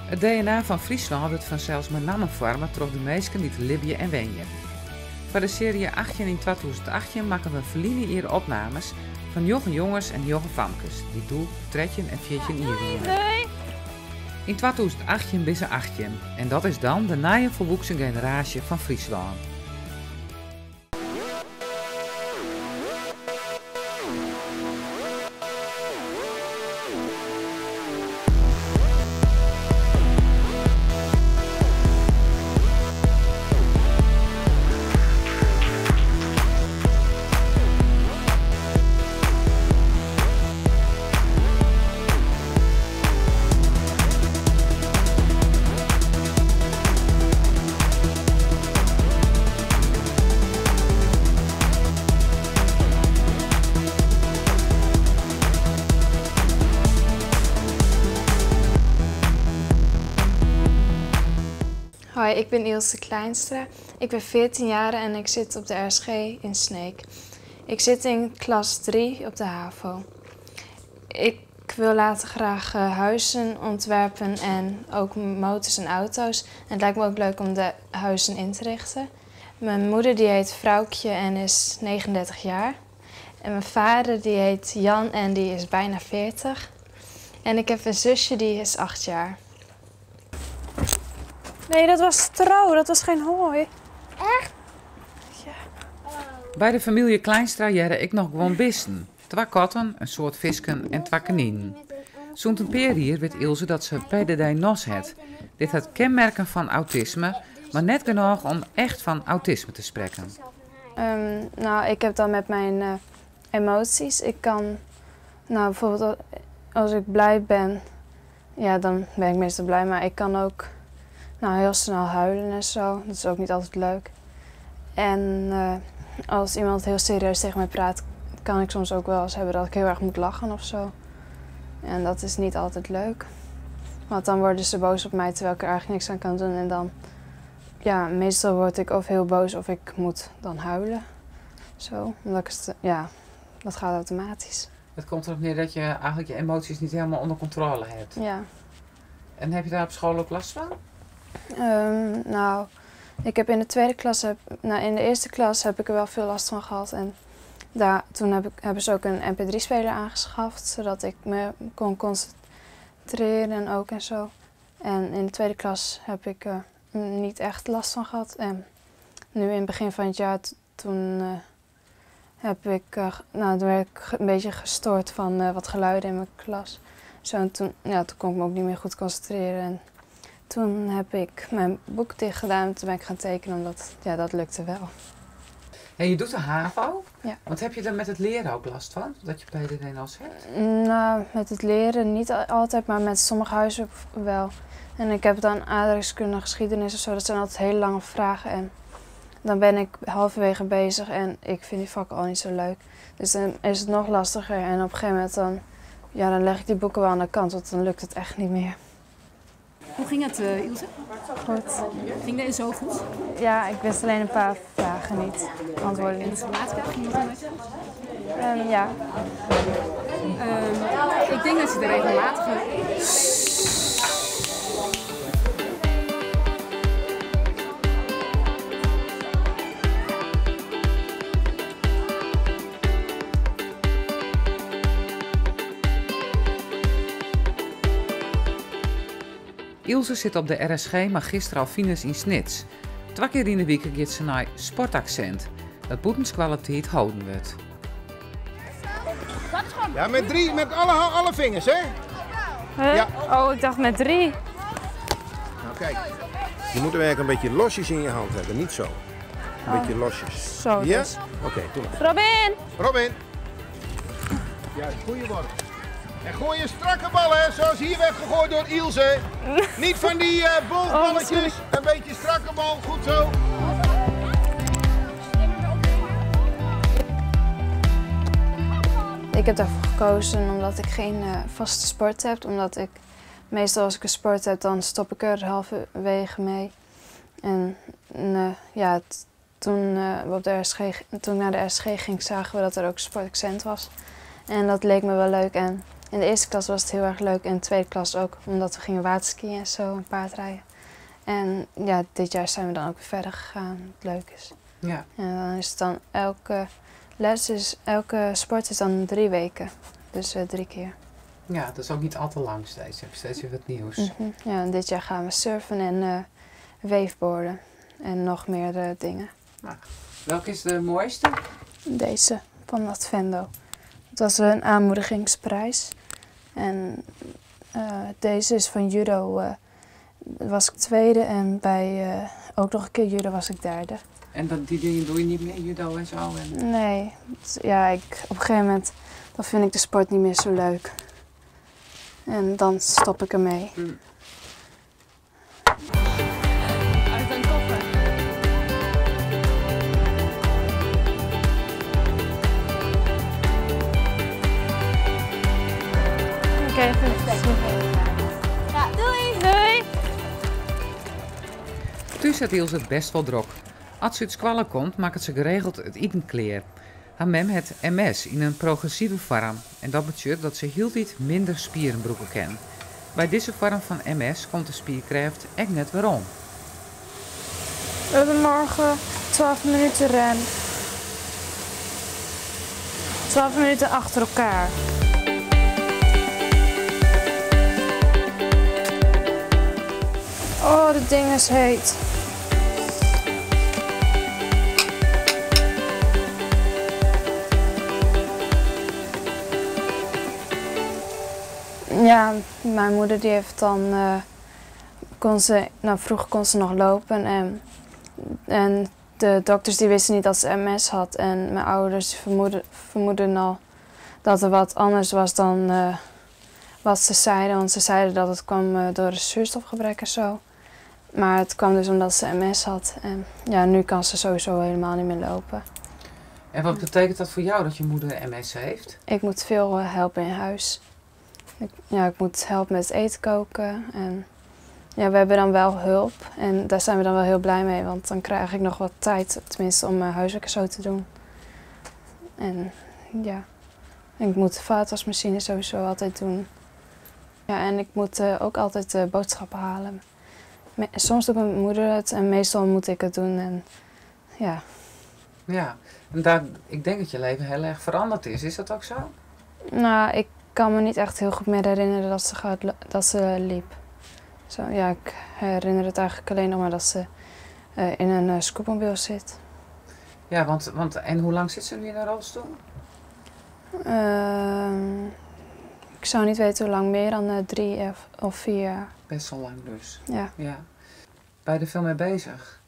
Het DNA van Friesland wordt vanzelfs met namen vormen door de mensen die te libben en wenjen. Voor de serie 18 in 2018 maken we verliezen hier opnames van jonge jongens en jonge famkes die doel 13 en 14 jaar waren. In 2018 ben ze 18 en dat is dan de nieuwe volwassen generatie van Friesland. Hoi, ik ben Ilse Kleinstra. Ik ben 14 jaar en ik zit op de RSG in Sneek. Ik zit in klas 3 op de HAVO. Ik wil later graag huizen ontwerpen en ook motors en auto's. En het lijkt me ook leuk om de huizen in te richten. Mijn moeder die heet Vrouwtje en is 39 jaar. En mijn vader die heet Jan en die is bijna 40. En ik heb een zusje die is 8 jaar. Nee, dat was stro, dat was geen hooi. Echt? Ja. Bij de familie Kleinstra jaren ik nog gewoon bissen. 2 katten, een soort visken en 2 kaninen. Zo'n tempeer hier weet Ilse dat ze PDD-NOS heeft. Dit het kenmerken van autisme, maar net genoeg om echt van autisme te spreken. Nou, ik heb dan met mijn emoties. Ik kan, nou bijvoorbeeld als ik blij ben, ja dan ben ik meestal blij, maar ik kan ook heel snel huilen en zo. Dat is ook niet altijd leuk. En als iemand heel serieus tegen mij praat, kan ik soms ook wel eens hebben dat ik heel erg moet lachen of zo. En dat is niet altijd leuk. Want dan worden ze boos op mij terwijl ik er eigenlijk niks aan kan doen. En dan, ja, meestal word ik of heel boos of ik moet dan huilen. Zo, omdat ja, dat gaat automatisch. Het komt erop neer dat je eigenlijk je emoties niet helemaal onder controle hebt. Ja. En heb je daar op school ook last van? Nou, ik heb in de tweede klas, in de eerste klas heb ik er wel veel last van gehad. En toen hebben ze ook een mp3-speler aangeschaft, zodat ik me kon concentreren en zo. En in de tweede klas heb ik niet echt last van gehad. En nu in het begin van het jaar, toen werd ik een beetje gestoord van wat geluiden in mijn klas. Zo, en toen kon ik me ook niet meer goed concentreren. En toen heb ik mijn boek dicht gedaan en toen ben ik gaan tekenen, omdat dat lukte wel. En je doet de HAVO? Ja. Want heb je er met het leren ook last van, dat je PDD-NOS hebt? Nou, met het leren niet altijd, maar met sommige huizen wel. En ik heb dan aardrijkskunde, geschiedenis of zo, dat zijn altijd hele lange vragen. En dan ben ik halverwege bezig en ik vind die vakken al niet zo leuk. Dus dan is het nog lastiger en op een gegeven moment dan leg ik die boeken wel aan de kant, want dan lukt het echt niet meer. Hoe ging het, Ilse? Goed. Ging dat zo goed? Ja, ik wist alleen een paar vragen niet. Antwoorden En niet. informatica, ging het met je? Ja. Ik denk dat je er regelmatig... Ilse zit op de RSG, maar gisteren al fines in Snits. 2 keer in de week gaat ze naar sportaccent. Dat boetenskwaliteit houden wordt. Ja, met 3, met alle vingers, hè? Ja. Oh, ik dacht met 3. Nou, kijk. Je moet hem eigenlijk een beetje losjes in je hand hebben, niet zo. Een beetje losjes. Zo Ja? dus. Oké, doe maar. Robin! Robin. Ja, goeie worp. En gooi je strakke ballen, hè, zoals hier werd gegooid door Ilse. Niet van die bolballetjes. Een beetje strakke bal, goed zo. Ik heb daarvoor gekozen omdat ik geen vaste sport heb. Omdat ik meestal als ik een sport heb, dan stop ik er halverwege mee. En toen ik naar de RSG ging, zagen we dat er ook sportaccent was. En dat leek me wel leuk. En in de eerste klas was het heel erg leuk en in de tweede klas ook, omdat we gingen waterskiën en zo en paardrijden. En ja, dit jaar zijn we dan ook weer verder gegaan, wat leuk is. Ja. En dan is het dan elke sport is dan 3 weken, dus 3 keer. Ja, dat is ook niet al te lang steeds. Je hebt steeds weer wat nieuws. Ja, en dit jaar gaan we surfen en waveboarden en nog meer dingen. Nou, welke is de mooiste? Deze van Advendo. Het was een aanmoedigingsprijs. En deze is van judo. Was ik tweede en bij ook nog een keer judo was ik derde. En die dingen doe je niet meer, judo en zo? En... Nee, ja, op een gegeven moment dan vind ik de sport niet meer zo leuk. En dan stop ik ermee. Uit een koppen. Oké, Ja, doei! Doei! Thuis had Ilse het best wel druk. Als ze uit squallen komt, maakt ze geregeld het eten kleer. Haar mem het MS in een progressieve vorm. En dat betekent dat ze heel iets minder spierenbroeken kan. Bij deze vorm van MS komt de spierkracht echt net waarom. We hebben morgen 12 minuten ren. 12 minuten achter elkaar. Oh, dit ding is heet. Ja, mijn moeder die heeft dan, vroeger kon ze nog lopen en de dokters die wisten niet dat ze MS had en mijn ouders vermoeden al dat er wat anders was dan wat ze zeiden, want ze zeiden dat het kwam door een zuurstofgebrek en zo. Maar het kwam dus omdat ze MS had en ja, nu kan ze sowieso helemaal niet meer lopen. En wat betekent dat voor jou dat je moeder MS heeft? Ik moet veel helpen in huis. Ik moet helpen met het eten koken. En ja, we hebben dan wel hulp. En daar zijn we dan wel heel blij mee. Want dan krijg ik nog wat tijd, tenminste, om mijn huiswerk zo te doen. En ja, en ik moet de vaatwasmachine sowieso altijd doen. Ja, en ik moet ook altijd boodschappen halen. Soms doet mijn moeder het en meestal moet ik het doen. En ja. Ja, en ik denk dat je leven heel erg veranderd is. Is dat ook zo? Nou, ik kan me niet echt heel goed meer herinneren dat ze liep. Zo, ja, ik herinner het eigenlijk alleen nog maar dat ze in een scootmobiel zit. Ja, want en hoe lang zit ze nu in een rolstoel? Ik zou niet weten hoe lang, meer dan 3 of 4 jaar. Best wel lang dus. Ja. Ja. Ben je er veel mee bezig?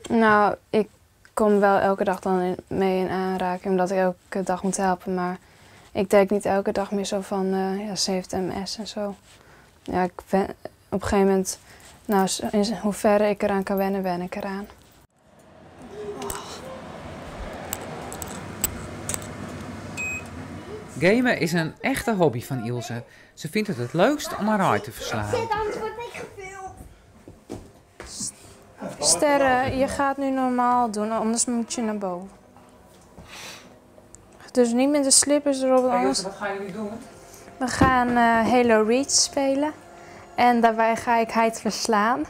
Nou, ik kom wel elke dag dan mee in aanraking, omdat ik elke dag moet helpen. Maar ik denk niet elke dag meer zo van, ja, ze heeft MS en zo. Ja, op een gegeven moment, nou, in hoeverre ik eraan kan wennen, wen ik eraan. Gamen is een echte hobby van Ilse. Ze vindt het leukst om haar uit te verslaan. Anders word ik gefilmd. Sterre, je gaat nu normaal doen, anders moet je naar boven. Dus niet met de slippers erop, anders... Wat gaan jullie doen? We gaan Halo Reach spelen. En daarbij ga ik Heid verslaan.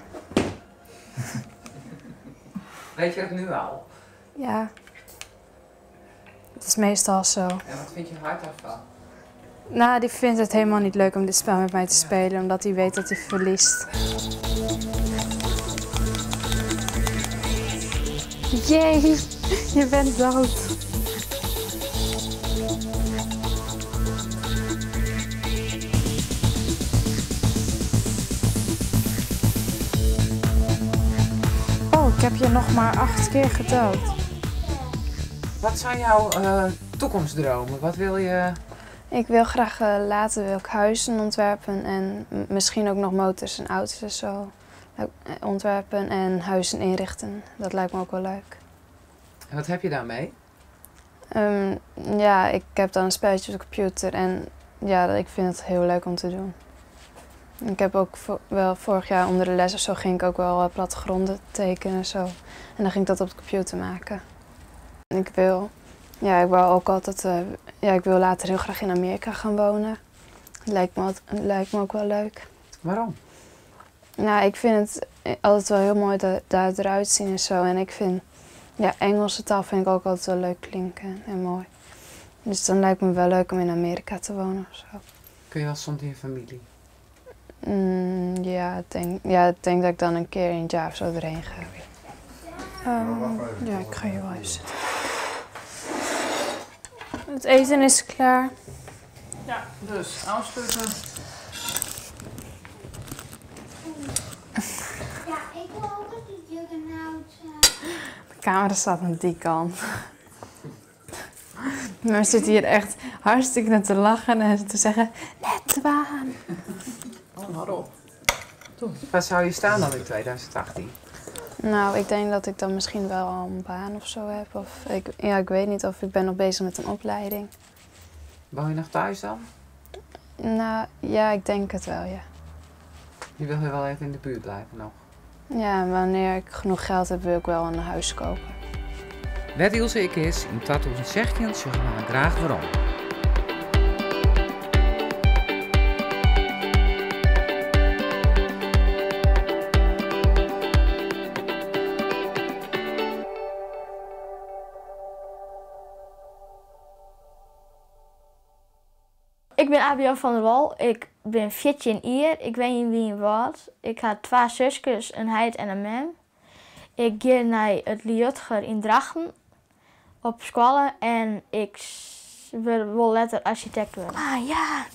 Weet je het nu al? Ja. Het is meestal zo. En wat vind je hard daarvan? Nou, die vindt het helemaal niet leuk om dit spel met mij te spelen, omdat hij weet dat hij verliest. Jee, je bent dood. Oh, ik heb je nog maar 8 keer gedood. Wat zijn jouw toekomstdromen? Wat wil je... Ik wil graag later wil ik huizen ontwerpen en misschien ook nog motors en auto's en zo ontwerpen en huizen inrichten. Dat lijkt me ook wel leuk. En wat heb je daarmee? Ja, ik heb dan een spelletje op de computer en ja, ik vind het heel leuk om te doen. Ik heb ook wel vorig jaar onder de les of zo ging ik ook wel plattegronden tekenen en zo. En dan ging ik dat op de computer maken. Ik wil ook altijd, ik wil later heel graag in Amerika gaan wonen. Lijkt me ook wel leuk. Waarom? Nou, ik vind het altijd wel heel mooi daar eruit zien en zo. En ik vind, ja, Engelse taal vind ik ook altijd wel leuk klinken en mooi. Dus dan lijkt me wel leuk om in Amerika te wonen of zo. Kun je wel soms in je familie? Ja, ik denk dat ik dan een keer in het jaar of zo erheen ga. Ja, ik ga hier wel even zitten. Het eten is klaar. Ja, dus afsluiten. Ja, ik wil ook dat die juggernaut. De camera staat aan die kant. Maar zitten hier echt hartstikke net te lachen en te zeggen, net waan. Waarom? Waar zou je staan dan in 2018? Nou, ik denk dat ik dan misschien wel al een baan of zo heb. Of ik weet niet, of ik ben nog bezig met een opleiding. Woon je nog thuis dan? Nou, ja, ik denk het wel, ja. Je wil weer wel even in de buurt blijven nog. Ja, en wanneer ik genoeg geld heb, wil ik wel een huis kopen. Wat Ilse ik is, in 2016 zeggen we graag waarom. Ik ben Abian van der Wal. Ik ben 14 jaar. Ik woon in Wienwoud. Ik heb 2 zusjes, een heid en een mem. Ik ga naar het Liutger in Drachten op school en ik wil later architect worden. Ah ja,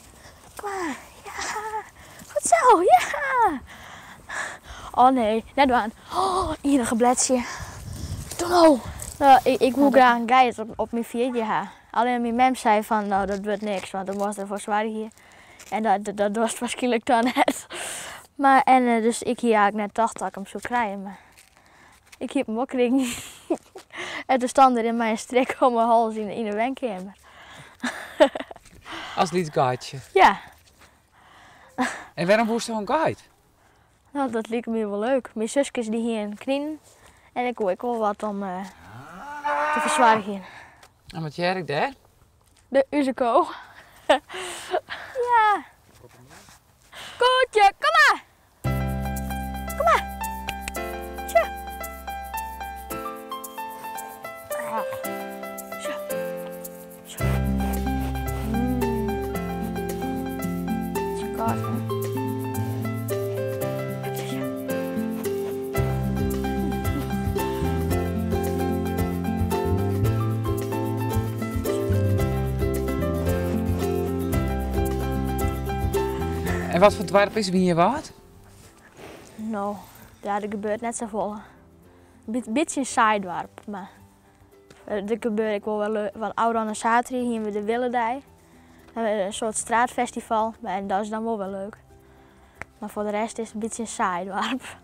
kom maar, ja, goed zo, ja. Oh nee, net waan. Oh, hier een gebletje. Doe nou. Nou, ik wil graag een guide op mijn 4 jaar. Alleen mijn mem zei van, nou dat wordt niks, want dan was er voor zwaar hier. En dat was het waarschijnlijk dan net. Maar, dus ik hier eigenlijk net dacht dat ik hem zou krijgen, maar ik heb hem ook ringen. En toen stond er in mijn strik om mijn hals in de wenkamer. Als liedguideje. Ja, En waarom moest je een guide? nou, dat leek me wel leuk. Mijn zusjes die hier in knien en ik wil wat om te verzwaren. En wat jij ik daar? De Uzico. Ja. Koetje, kom maar. Kom maar. Tja. Zo. Zo. Het is koud, hè? En wat voor dorp is Wienwoud? Nou, daar gebeurt net zo vol. Een beetje een saai dorp, maar er gebeurt ik wel wat ouder dan een zaterdag hier met de Willedij. We hebben een soort straatfestival en dat is dan wel leuk. Maar voor de rest is het een beetje een saai dorp.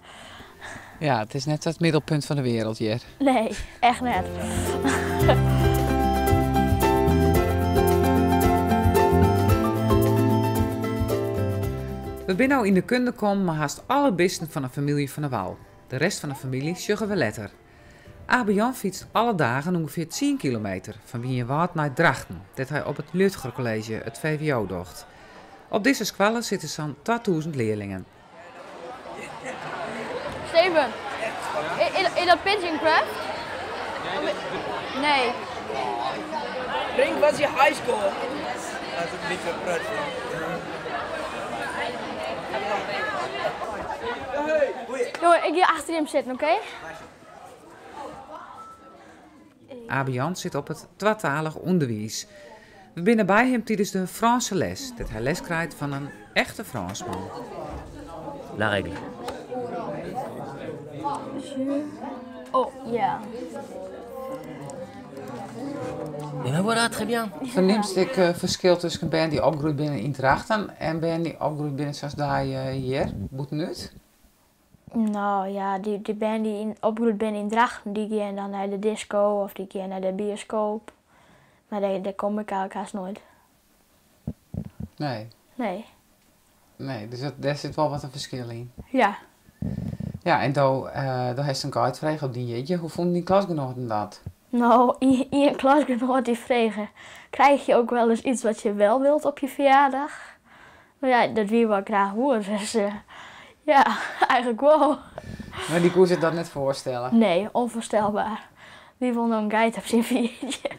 Ja, het is net het middelpunt van de wereld hier. Nee, echt net. We zijn nu in de kunde gekomen, maar haast alle bisten van de familie van de Wal. De rest van de familie sjuggen we letter. Abian fietst alle dagen ongeveer 10 kilometer van Wienwoud naar Drachten, dat hij op het Liutger College, het VWO, docht. Op deze school zitten zo'n 2000 leerlingen. Steven, is dat Pigeon Craft? Nee. Drink was je high school? Dat is niet zo prettig. Jongen, ik ga achter hem zitten, oké? Abian zit op het tweetalig onderwijs. We binnen bij hem tijdens de Franse les, dat hij les krijgt van een echte Fransman. La règle. Oh, ja. Et ben voilà, très bien. Verniemst ik verschil tussen een band die opgroeit binnen in Drachten en een band die opgroeit binnen zoals daar hier, Boetnut? Nou ja, die band die opgegroeid ben in Drachten, die gaan dan naar de disco of die gaan naar de bioscoop. Maar daar kom ik eigenlijk haast nooit. Nee. Nee. Dus daar zit wel wat een verschil in. Ja. Ja, en daar heeft een guide vregen op die jeetje. Hoe vonden die klasgenoten dat? Nou, in je klasgenoot die vragen, krijg je ook wel eens iets wat je wel wilt op je verjaardag? Nou ja, dat wie wel graag hoor. Dus ja, eigenlijk wel. Maar die kon zich dat net voorstellen. Nee, onvoorstelbaar. Wie wil nou een guide op zijn viertje?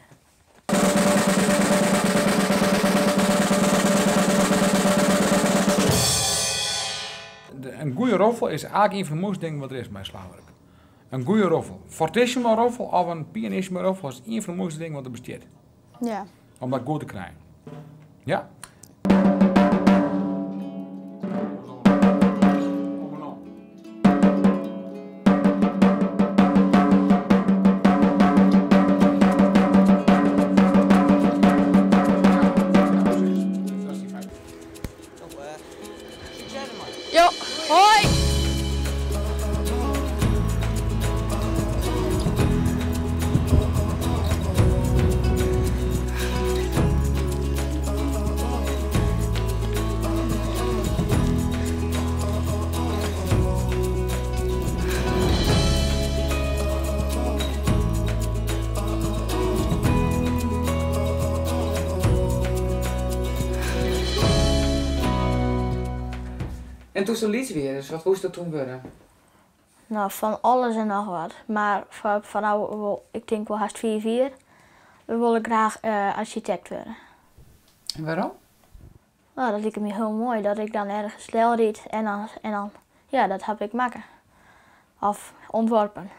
Een goede roffel is eigenlijk een van de mooiste dingen wat er is bij slagwerk. Een goede roffel. Fortissimo roffel of een pianissimo roffel is een van de mooiste dingen wat er bestaat. Ja. Om dat goed te krijgen. Ja? Jo, hoi! En toen ze liet weer, dus wat moest dat toen worden? Nou, van alles en nog wat. Maar van nou, ik denk wel haast 4-4. We willen graag architect worden. En waarom? Nou, dat lijkt me heel mooi dat ik dan ergens stel riet en dan, ja, dat heb ik maken. Of ontworpen.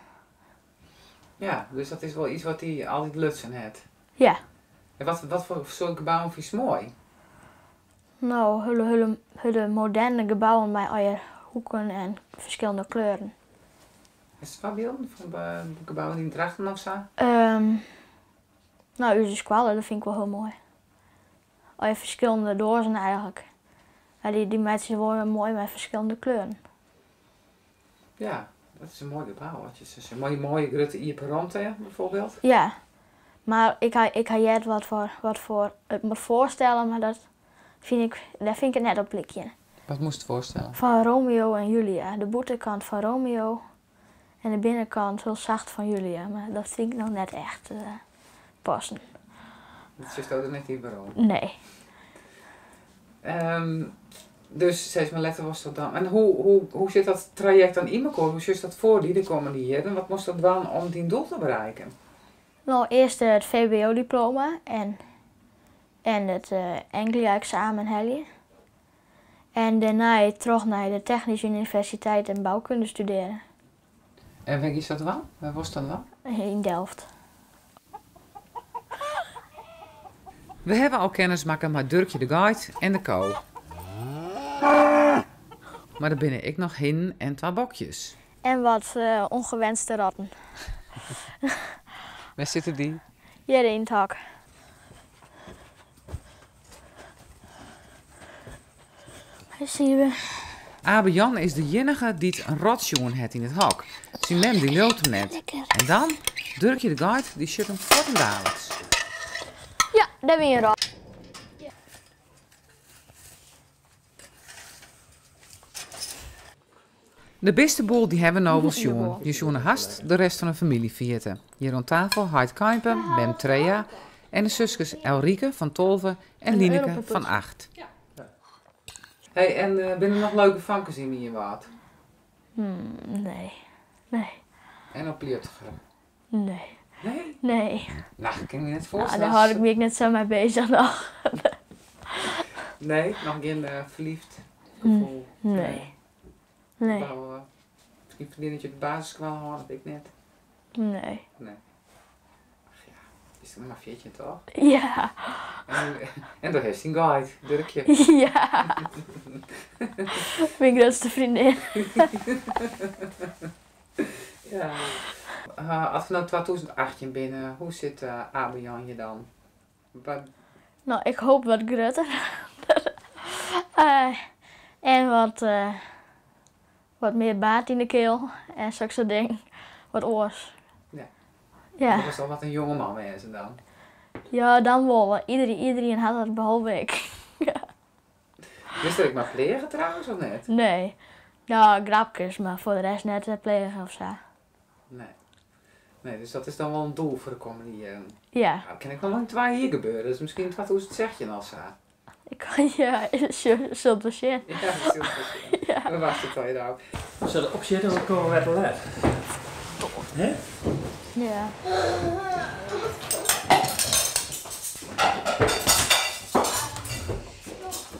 Ja, dus dat is wel iets wat hij altijd lutsen heeft. Ja. En wat voor soort gebouwen vind je mooi? Nou, hele moderne gebouwen met alle hoeken en verschillende kleuren. Is het wat beelden van gebouwen die in Drachten of zo? Nou, onze squallen, dat vind ik wel heel mooi. Alle verschillende doorzen eigenlijk. Ja, die maken ze wel mooi met verschillende kleuren. Ja, dat is een mooi gebouw. Het is een mooie grote Ieperante bijvoorbeeld. Ja, maar ik ga je het wat voor het moet voorstellen, maar dat vind ik het net op blikje. Wat moest je voorstellen? Van Romeo en Julia. De buitenkant van Romeo en de binnenkant heel zacht van Julia. Maar dat vind ik nog net echt passen. Dat zit er net niet waarom. Nee. Dus steeds maar letter was dat dan. En hoe zit dat traject dan in elkaar? Hoe zit dat voor die de komende jaren? Wat moest dat doen om die doel te bereiken? Nou, eerst het VWO-diploma en het Anglia-examen helje. En daarna terug naar de Technische Universiteit en bouwkunde studeren. En waar is dat wel? Waar was dat dan? In Delft. We hebben al kennis maken met Dirkje de Guide en de Ko. Maar er binnen ik nog hin en 2 bokjes. En wat ongewenste ratten. Waar zitten die? Hier in het hak. Hier zien we. Abe Jan is de enige die een rotsjoen heeft in het hok. Zijn mem die loopt hem net. En dan, Dirkje de Guide, die shut hem kort en dadelijks. Ja, daar ben je rat. De beste boel die hebben we nou wel sjoen. Je sjoen haast de rest van de familie vierten. Hier rond tafel Heid Kuipen, Bem Trea en de zusjes Elrike van 12 en Lineke van 8. Hey, en ben er nog leuke vankers in je waard? Nee. Nee. En op Liutger? Nee. Nee? Nee. Nou, ik kan me net Nou, voorstellen. daar hou ik me ook net zo mee bezig nog. Nee, nog geen verliefd gevoel? Nee. Nee. Wou, misschien vriendinnetje op de basisschool had, dat ik net. Nee. Nee. Ach ja, is het maar veertje toch? Ja. En daar heeft hij een guide, Dirkje. Ja. Mijn grootste vriendin. Ja. Als we nou 2018 binnen, hoe zit Abe Jan je dan? Nou, ik hoop wat groter. En wat meer baat in de keel. En zulke dingen. Wat oors. Ja. Ja. Dat was al wat een jonge man wezen dan. Ja, dan wel. Iedereen had dat behalve ik. Ja. Wist dat ik maar plegen trouwens of net? Nee. Nou, grapjes, maar voor de rest net plegen of zo. Nee. Nee, dus dat is dan wel een doel voor de komende jaren. Ja. Nou, kan ik nog lang 2 hier gebeuren, dus misschien 2016 al zo. Ik kan je zult zien. Ja, dat is ja. Dat was het al je ook. We zullen opzitten, dan komen we weer te laat. Hè? Ja.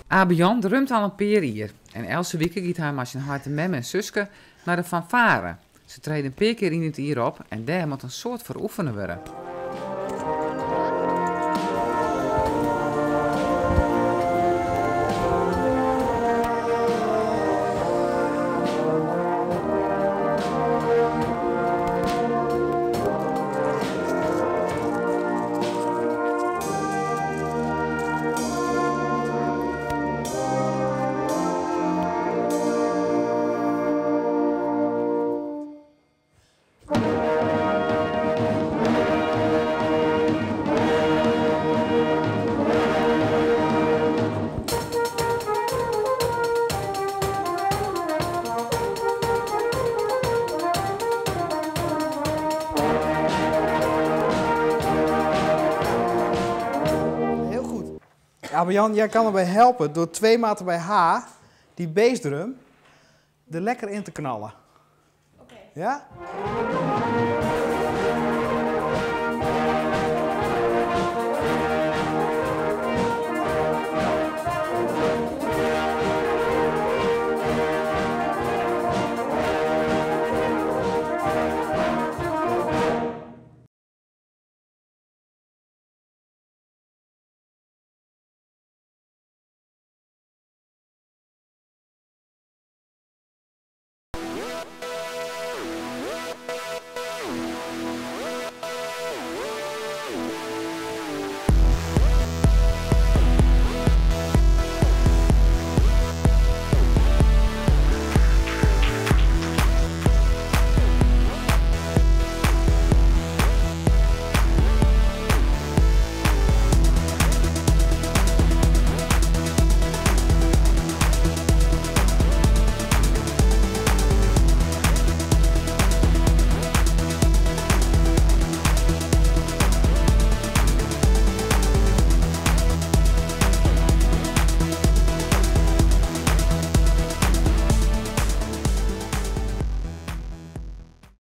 Abian rumt al een paar hier. En Else Wieke giet haar met zijn harte mem en zuske naar de fanfare. Ze treden een paar keer in het hier op en daar moet een soort voor oefenen worden. Abian, jij kan erbij helpen door 2 maten bij H, die bassdrum, er lekker in te knallen. Oké. Ja?